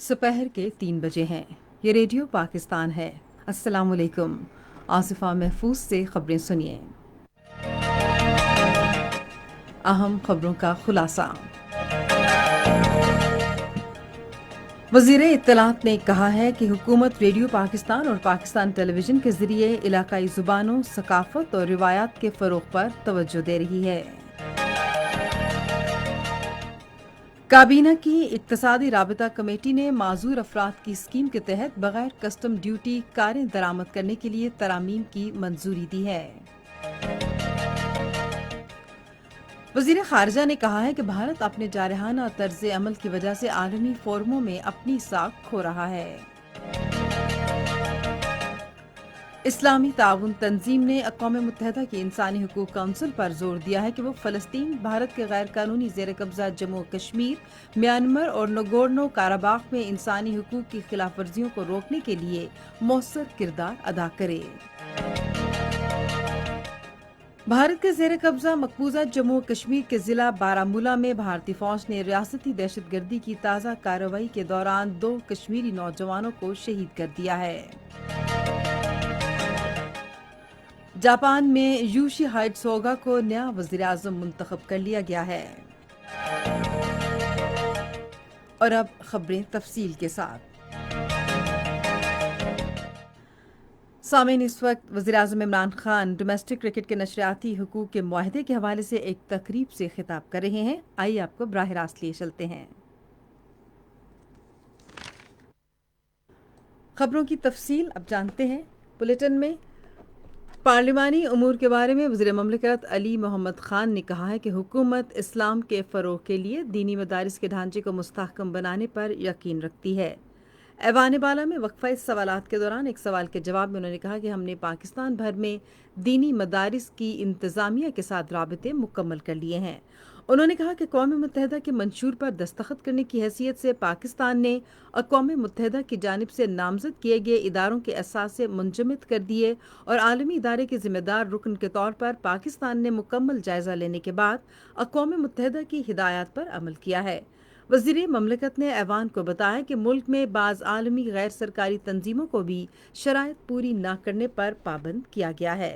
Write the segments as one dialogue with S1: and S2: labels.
S1: दोपहर के 3 बजे हैं। ये रेडियो पाकिस्तान है। अस्सलाम वालेकुम। आसिफा महफूज से खबरें सुनिए। अहम खबरों का खुलासा। वज़ीर इत्तलात ने कहा है कि हुकूमत रेडियो पाकिस्तान और पाकिस्तान टेलीविज़न के ज़रिए इलाकाई ज़ुबानों, सकाफ़त और रिवायात के फ़रोग़ पर तवज्जो दे रही है। काबीना की इक्तसादी राबता कमेटी ने माजूर अफराद की स्कीम के तहत बगैर कस्टम ड्यूटी कारें दरामद करने के लिए तरामीम की मंजूरी दी है। वज़ीर ख़ारिजा ने कहा है कि भारत अपने जारहाना तर्ज अमल की वजह से आलमी फोरमों में अपनी साख खो रहा है। इस्लामी ताउन तंजीम ने अक़वाम मुत्तहिदा की इंसानी हकूक़ काउंसिल पर जोर दिया है कि वो फ़लस्तीन, भारत के गैर कानूनी ज़ेर कब्ज़ा जम्मू कश्मीर, म्यांमार और नगोर्नो काराबाख में इंसानी हकूक़ की खिलाफ वर्जियों को रोकने के लिए मौसर किरदार अदा करे। भारत के ज़ेर कब्ज़ा मकबूजा जम्मू कश्मीर के ज़िला बारामूला में भारतीय फ़ौज ने रियासती दहशतगर्दी की ताज़ा कार्रवाई के दौरान 2 कश्मीरी नौजवानों को शहीद कर दिया है। जापान में योशिहाइड सोगा को नया वज़ीर आज़म मुंतखब कर लिया गया है। और अब खबरें तफसील के साथ। सामीन, इस वक्त वज़ीर आज़म इमरान खान डोमेस्टिक क्रिकेट के नशरियाती हुकूक के मुआहदे के हवाले से एक तकरीब से खिताब कर रहे हैं। आइए आपको बराह रास्त लिए चलते हैं। खबरों की तफसील अब जानते हैं बुलेटिन में। पार्लिमानी उमूर के बारे में वज़ीर ममलकत अली मोहम्मद खान ने कहा है कि हुकूमत इस्लाम के फ़रोग़ के लिए दीनी मदारिस के ढांचे को मुस्तहकम बनाने पर यकीन रखती है। ऐवान बाला में वक्फ़ा सवालात के दौरान एक सवाल के जवाब में उन्होंने कहा कि हमने पाकिस्तान भर में दीनी मदारिस की इंतज़ामिया के साथ राबते मुकम्मल कर लिए हैं। उन्होंने कहा कि अक़वाम मुत्तहिदा के मंशूर पर दस्तखत करने की हैसियत से पाकिस्तान ने अक़वाम मुत्तहिदा की जानिब से नामज़द किए गए इदारों के असासे मुंजमद कर दिए और आलमी इदारे के ज़िम्मेदार रुकन के तौर पर पाकिस्तान ने मुकम्मल जायज़ा लेने के बाद अक़वाम मुत्तहिदा की हिदायत पर अमल किया है। वज़ीर ममलकत ने ऐवान को बताया कि मुल्क में बाज़ आलमी गैर सरकारी तंजीमों को भी शराइत पूरी न करने पर पाबंद किया गया है।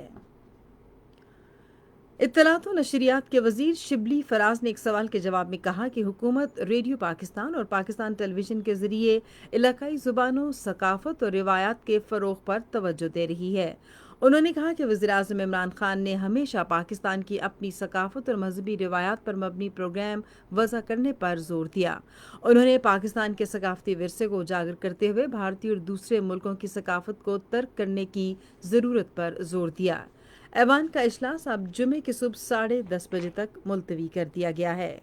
S1: इत्तलात व नशरियात के वज़ीर शिबली फराज ने एक सवाल के जवाब में कहा कि हुकूमत रेडियो पाकिस्तान और पाकिस्तान टेलीविज़न के ज़रिए इलाकाई ज़ुबानों, सकाफ़त और रिवायात के फ़रोग़ पर तवज्जो दे रही है। उन्होंने कहा कि वज़ीर आज़म इमरान खान ने हमेशा पाकिस्तान की अपनी सकाफ़त और मजहबी रिवायात पर मबनी प्रोग्राम वज़ा करने पर जोर दिया। उन्होंने पाकिस्तान के सकाफ़ती विरसे को उजागर करते हुए भारतीय और दूसरे मुल्कों की सकाफ़त को तर्क करने की ज़रूरत पर जोर दिया। ऐवान का इजलास अब जुमे की सुबह 10:30 बजे तक मुलतवी कर दिया गया है।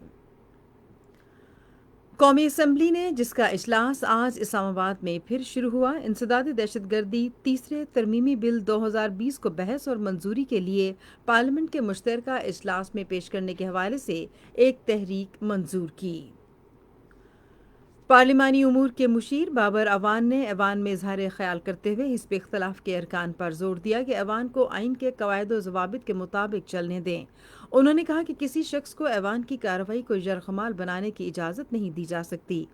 S1: कौमी असम्बली ने, जिसका इजलास आज इस्लामाबाद में फिर शुरू हुआ, इंसदादी दहशतगर्दी तीसरे तरमीमी बिल 2020 को बहस और मंजूरी के लिए पार्लियामेंट के मुश्तरका इजलास में पेश करने के हवाले से एक तहरीक मंजूर की। पार्लिमानी उमूर के मुशीर बाबर अवान ने ऐवान में इजहार ख्याल करते हुए हिस्ब इख्तलाफ के अरकान पर जोर दिया कि ऐवान को आइन के कवायद व ज़वाबित के मुताबिक चलने दें। उन्होंने कहा कि किसी शख्स को ऐवान की कार्रवाई को यरगमाल बनाने की इजाज़त नहीं दी जा सकती।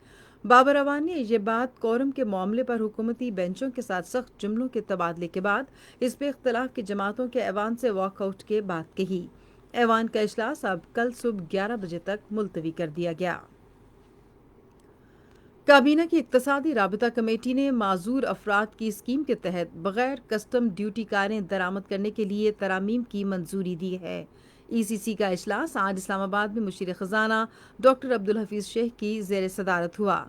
S1: बाबर अवान ने यह बात कोरम के मामले पर हुकूमती बेंचों के साथ सख्त जुमलों के तबादले के बाद हिस्ब इख्तलाफ की जमातों के ऐवान से वॉकआउट के बाद कही। ऐवान का इजलास अब कल सुबह 11 बजे तक मुलतवी कर दिया गया। काबीना की इक्तसादी राबता कमेटी ने माजूर अफराद की स्कीम के तहत बगैर कस्टम ड्यूटी कारें दरामद करने के लिए तरामीम की मंजूरी दी है। ECC का इजलास आज इस्लामाबाद में मुशीर ख़जाना डॉक्टर अब्दुल हफीज़ शेख की ज़ेर सदारत हुआ।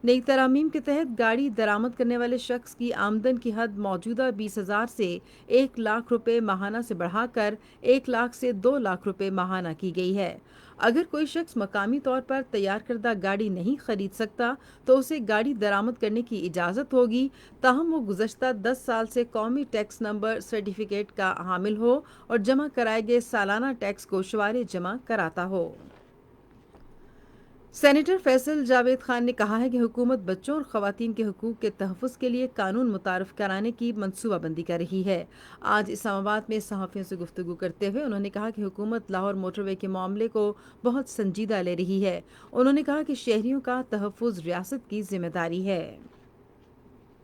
S1: नई तरामीम के तहत गाड़ी दरामद करने वाले शख्स की आमदन की हद मौजूदा 20,000 से 1 लाख रुपए माहाना से बढ़ाकर 1 लाख से 2 लाख रुपए माहाना की गई है। अगर कोई शख्स मकामी तौर पर तैयार करदा गाड़ी नहीं खरीद सकता तो उसे गाड़ी दरामद करने की इजाज़त होगी, ताहम वो गुज़श्ता 10 साल से कौमी टैक्स नंबर सर्टिफिकेट का हामिल हो और जमा कराए गए सालाना टैक्स को शुमारे जमा कराता हो। سینیٹر فیصل جاوید خان نے کہا ہے کہ حکومت بچوں اور خواتین کے حقوق کے تحفظ کے لیے قانون متعارف کرانے کی منصوبہ بندی کر رہی ہے۔ آج اسلام آباد میں صحافیوں سے گفتگو کرتے ہوئے انہوں نے کہا کہ حکومت لاہور موٹر وے کے معاملے کو بہت سنجیدہ لے رہی ہے۔ انہوں نے کہا کہ شہریوں کا تحفظ ریاست کی ذمہ داری ہے۔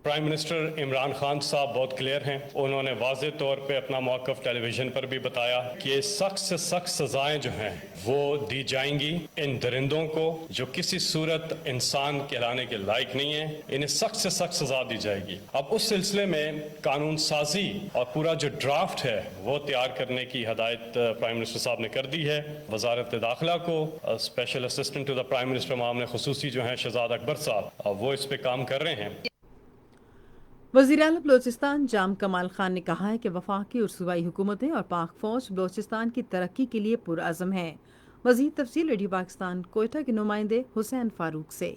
S2: پرائم منسٹر عمران خان صاحب بہت کلیئر ہیں، انہوں نے واضح طور پہ اپنا موقف ٹیلی ویژن پر بھی بتایا کہ سخت سے سخت سزائیں جو ہیں وہ دی جائیں گی ان درندوں کو جو کسی صورت انسان کہلانے کے لائق نہیں ہیں، انہیں سخت سے سخت سزا دی جائے گی۔ اب اس سلسلے میں قانون سازی اور پورا جو ڈرافٹ ہے وہ تیار کرنے کی ہدایت پرائم منسٹر صاحب نے کر دی ہے۔ وزارت داخلہ کو special assistant to the prime minister معاملے خصوصی جو ہیں شہزاد اکبر صاحب وہ اس پہ کام کر رہے ہیں۔
S1: وزیر اعلیٰ بلوچستان جام کمال خان نے کہا ہے کہ وفاقی اور صوبائی حکومتیں اور پاک فوج بلوچستان کی ترقی کے لیے پرعزم ہیں۔ مزید تفصیل ریڈیو پاکستان کوئٹہ کے نمائندے حسین فاروق سے۔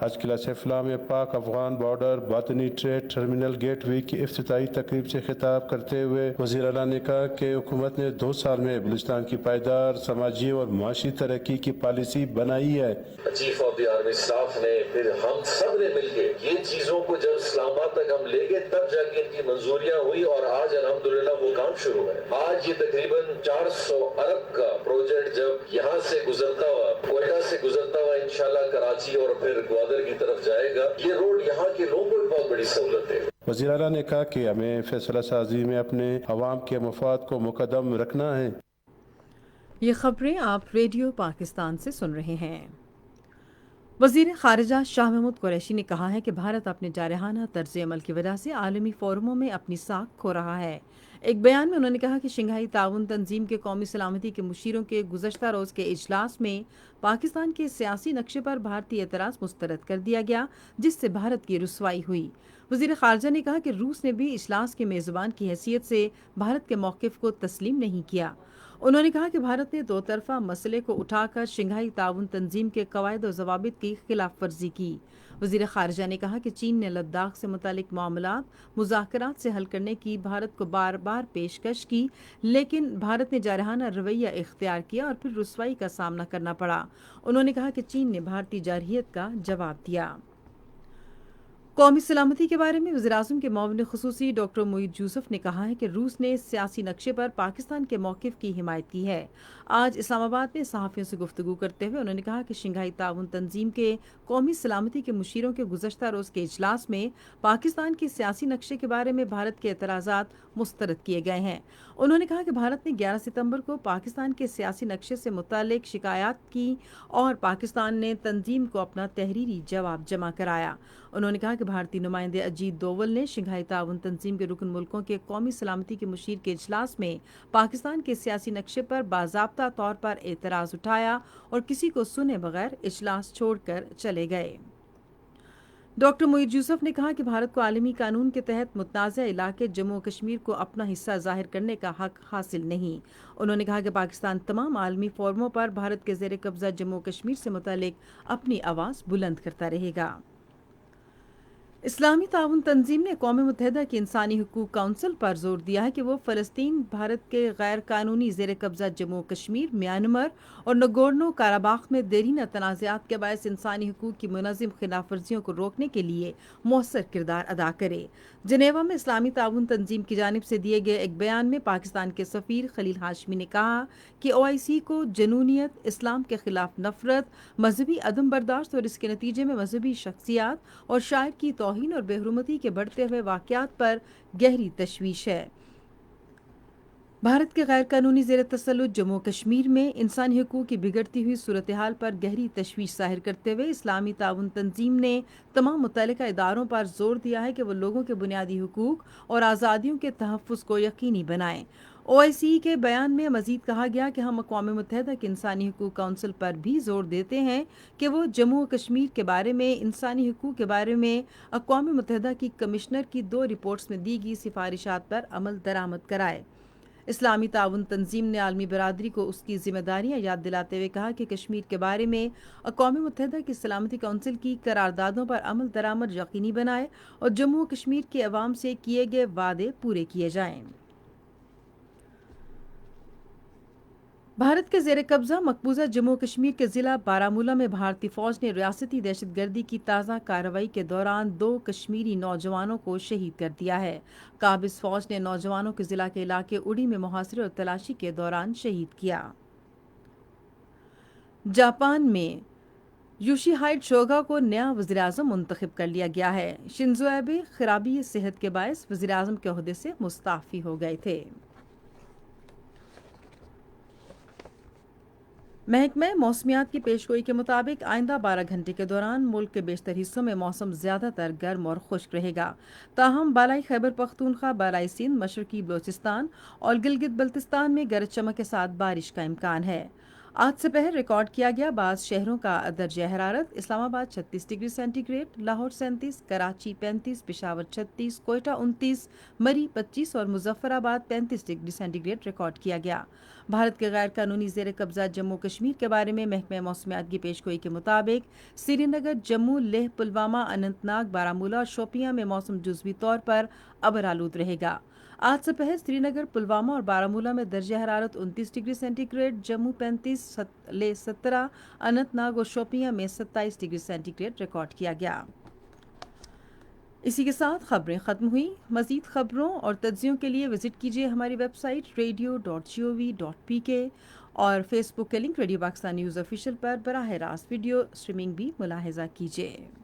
S3: آج قلعہ سیف اللہ میں پاک افغان بارڈر باطنی ٹریڈ ٹرمینل گیٹ وے کی افتتاحی تقریب سے خطاب کرتے ہوئے وزیر اعلیٰ نے کہا کہ حکومت نے 2 سال میں بلوچستان کی پائیدار سماجی اور معاشی ترقی کی پالیسی بنائی ہے۔
S4: Chief of the army staff نے پھر ہم سب نے مل کے یہ چیزوں کو جب اسلام آباد تک ہم لے گئے تب جا کے ان کی منظوریاں ہوئی اور آج الحمدللہ وہ کام شروع ہے۔ آج یہ تقریباً 400 ارب کا پروجیکٹ جب یہاں سے گزرتا ہوا کوئٹہ سے گزرتا ہوا انشاءاللہ کراچی اور پھر گوادر کی طرف جائے گا، یہ روڈ یہاں کے لوگوں کو بہت بڑی سہولت ہے۔
S3: وزیر اعلیٰ نے کہا کہ ہمیں فیصلہ سازی میں اپنے عوام کے مفاد کو مقدم رکھنا ہے۔
S1: یہ خبریں آپ ریڈیو پاکستان سے سن رہے ہیں۔ وزیر خارجہ شاہ محمود قریشی نے کہا ہے کہ بھارت اپنے جارحانہ طرز عمل کی وجہ سے عالمی فورموں میں اپنی ساکھ کھو رہا ہے۔ ایک بیان میں انہوں نے کہا کہ شنگھائی تعاون تنظیم کے قومی سلامتی کے مشیروں کے گزشتہ روز کے اجلاس میں پاکستان کے سیاسی نقشے پر بھارتی اعتراض مسترد کر دیا گیا، جس سے بھارت کی رسوائی ہوئی۔ وزیر خارجہ نے کہا کہ روس نے بھی اجلاس کے میزبان کی حیثیت سے بھارت کے موقف کو تسلیم نہیں کیا۔ انہوں نے کہا کہ بھارت نے 2 طرفہ مسئلے کو اٹھا کر شنگھائی تعاون تنظیم کے قواعد و ضوابط کی خلاف ورزی کی۔ وزیر خارجہ نے کہا کہ چین نے لداخ سے متعلق معاملات مذاکرات سے حل کرنے کی بھارت کو بار بار پیشکش کی، لیکن بھارت نے جارحانہ رویہ اختیار کیا اور پھر رسوائی کا سامنا کرنا پڑا۔ انہوں نے کہا کہ چین نے بھارتی جارحیت کا جواب دیا۔ قومی سلامتی کے بارے میں وزیراعظم کے معاون خصوصی ڈاکٹر معید یوسف نے کہا ہے کہ روس نے سیاسی نقشے پر پاکستان کے موقف کی حمایت کی ہے۔ آج اسلام آباد میں صحافیوں سے گفتگو کرتے ہوئے انہوں نے کہا کہ شنگھائی تعاون تنظیم کے قومی سلامتی کے مشیروں کے گزشتہ روز کے اجلاس میں پاکستان کے سیاسی نقشے کے بارے میں بھارت کے اعتراضات مسترد کیے گئے ہیں۔ انہوں نے کہا کہ بھارت نے 11 ستمبر کو پاکستان کے سیاسی نقشے سے متعلق شکایات کی اور پاکستان نے تنظیم کو اپنا تحریری جواب جمع کرایا۔ انہوں نے کہا کہ بھارتی نمائندے اجیت دوول نے شنگھائی تعاون تنظیم کے رکن ملکوں کے قومی سلامتی کے مشیر کے اجلاس میں پاکستان کے سیاسی نقشے پر باضابطہ طور پر اعتراض اٹھایا اور کسی کو سنے بغیر اجلاس چھوڑ کر چلے گئے۔ ڈاکٹر معید یوسف نے کہا کہ بھارت کو عالمی قانون کے تحت متنازع علاقے جموں و کشمیر کو اپنا حصہ ظاہر کرنے کا حق حاصل نہیں۔ انہوں نے کہا کہ پاکستان تمام عالمی فورموں پر بھارت کے زیر قبضہ جموں و کشمیر سے متعلق اپنی آواز بلند کرتا رہے گا۔ اسلامی تعاون تنظیم نے اقوام متحدہ کی انسانی حقوق کونسل پر زور دیا ہے کہ وہ فلسطین، بھارت کے غیر قانونی زیر قبضہ جموں و کشمیر، میانمار اور نگورنو کاراباخ میں دیرینہ تنازعات کے باعث انسانی حقوق کی منظم خلاف ورزیوں کو روکنے کے لیے مؤثر کردار ادا کرے۔ جنیوا میں اسلامی تعاون تنظیم کی جانب سے دیے گئے ایک بیان میں پاکستان کے سفیر خلیل ہاشمی نے کہا کہ OIC کو جنونیت، اسلام کے خلاف نفرت، مذہبی عدم برداشت اور اس کے نتیجے میں مذہبی شخصیات اور شاعر کی توہین اور بے حرمتی کے بڑھتے ہوئے واقعات پر گہری تشویش ہے۔ بھارت کے غیر قانونی زیر تسلط جموں و کشمیر میں انسانی حقوق کی بگڑتی ہوئی صورتحال پر گہری تشویش ظاہر کرتے ہوئے اسلامی تعاون تنظیم نے تمام متعلقہ اداروں پر زور دیا ہے کہ وہ لوگوں کے بنیادی حقوق اور آزادیوں کے تحفظ کو یقینی بنائیں۔ OIC کے بیان میں مزید کہا گیا کہ ہم اقوام متحدہ کے انسانی حقوق کونسل پر بھی زور دیتے ہیں کہ وہ جموں و کشمیر کے بارے میں انسانی حقوق کے بارے میں اقوام متحدہ کی کمشنر کی 2 رپورٹس میں دی گئی سفارشات پر عمل درآمد کرائے۔ اسلامی تعاون تنظیم نے عالمی برادری کو اس کی ذمہ داریاں یاد دلاتے ہوئے کہا کہ کشمیر کے بارے میں اقوام متحدہ کی سلامتی کونسل کی قراردادوں پر عمل درآمد یقینی بنائے اور جموں و کشمیر کے عوام سے کیے گئے وعدے پورے کیے جائیں۔ भारत के जेर कब्जा मकबूजा जम्मू कश्मीर के ज़िला बारामूला में भारतीय फौज ने रियासती दहशतगर्दी की ताज़ा कार्रवाई के दौरान 2 कश्मीरी नौजवानों को शहीद कर दिया है। काबिज फौज ने नौजवानों के ज़िला के इलाके उड़ी में मुहासरे और तलाशी के दौरान शहीद किया। जापान में योशिहाइड सोगा को नया वज़ीर-ए-आज़म मुंतखब कर लिया गया है। शिंजो एबे खराबी सेहत के बायस वज़ीर-ए-आज़म के ओहदे से मुस्ताफ़ी हो गए थे। महकमा मौसमियात की पेशगोई के मुताबिक आइंदा 12 घंटे के दौरान मुल्क के बेशतर हिस्सों में मौसम ज़्यादातर गर्म और खुश्क रहेगा। ताहम बालाई खैबर पख्तूनख्वा, बालाई सिंध, मशरकी बलोचिस्तान और गिलगित बल्तिस्तान में गरज चमक के साथ बारिश का इम्कान है। आज दोपहर रिकॉर्ड किया गया बाज़ शहरों का दर्जा हरारत: इस्लामाबाद 36 डिग्री सेंटीग्रेड, लाहौर 37, कराची 35, पेशावर 36, कोयटा 29, मरी 25 और मुजफ्फराबाद 35 डिग्री सेंटीग्रेड रिकॉर्ड किया गया। भारत के गैर कानूनी जेर कब्जा जम्मू कश्मीर के बारे में महकमा मौसमियात की पेशगोई के मुताबिक श्रीनगर, जम्मू, लेह, पुलवामा, अनंतनाग, बारामूला और शोपियां में मौसम जुज़वी तौर पर अबर आलूद रहेगा। आज दोपहर श्रीनगर, पुलवामा और बारामूला में दर्जा हरारत 29 डिग्री सेंटीग्रेड, जम्मू 35, लेह 17, अनंतनाग और शोपियां में 27 डिग्री सेंटीग्रेड रिकॉर्ड किया गया। इसी के साथ खबरें ख़त्म हुई। मज़ीद खबरों और तज्ज़ियों के लिए विज़िट कीजिए हमारी वेबसाइट radio.gov.pk और फेसबुक के link radio Pakistan news official पर बराह रास्त वीडियो स्ट्रीमिंग भी मुलाहिज़ा कीजिए।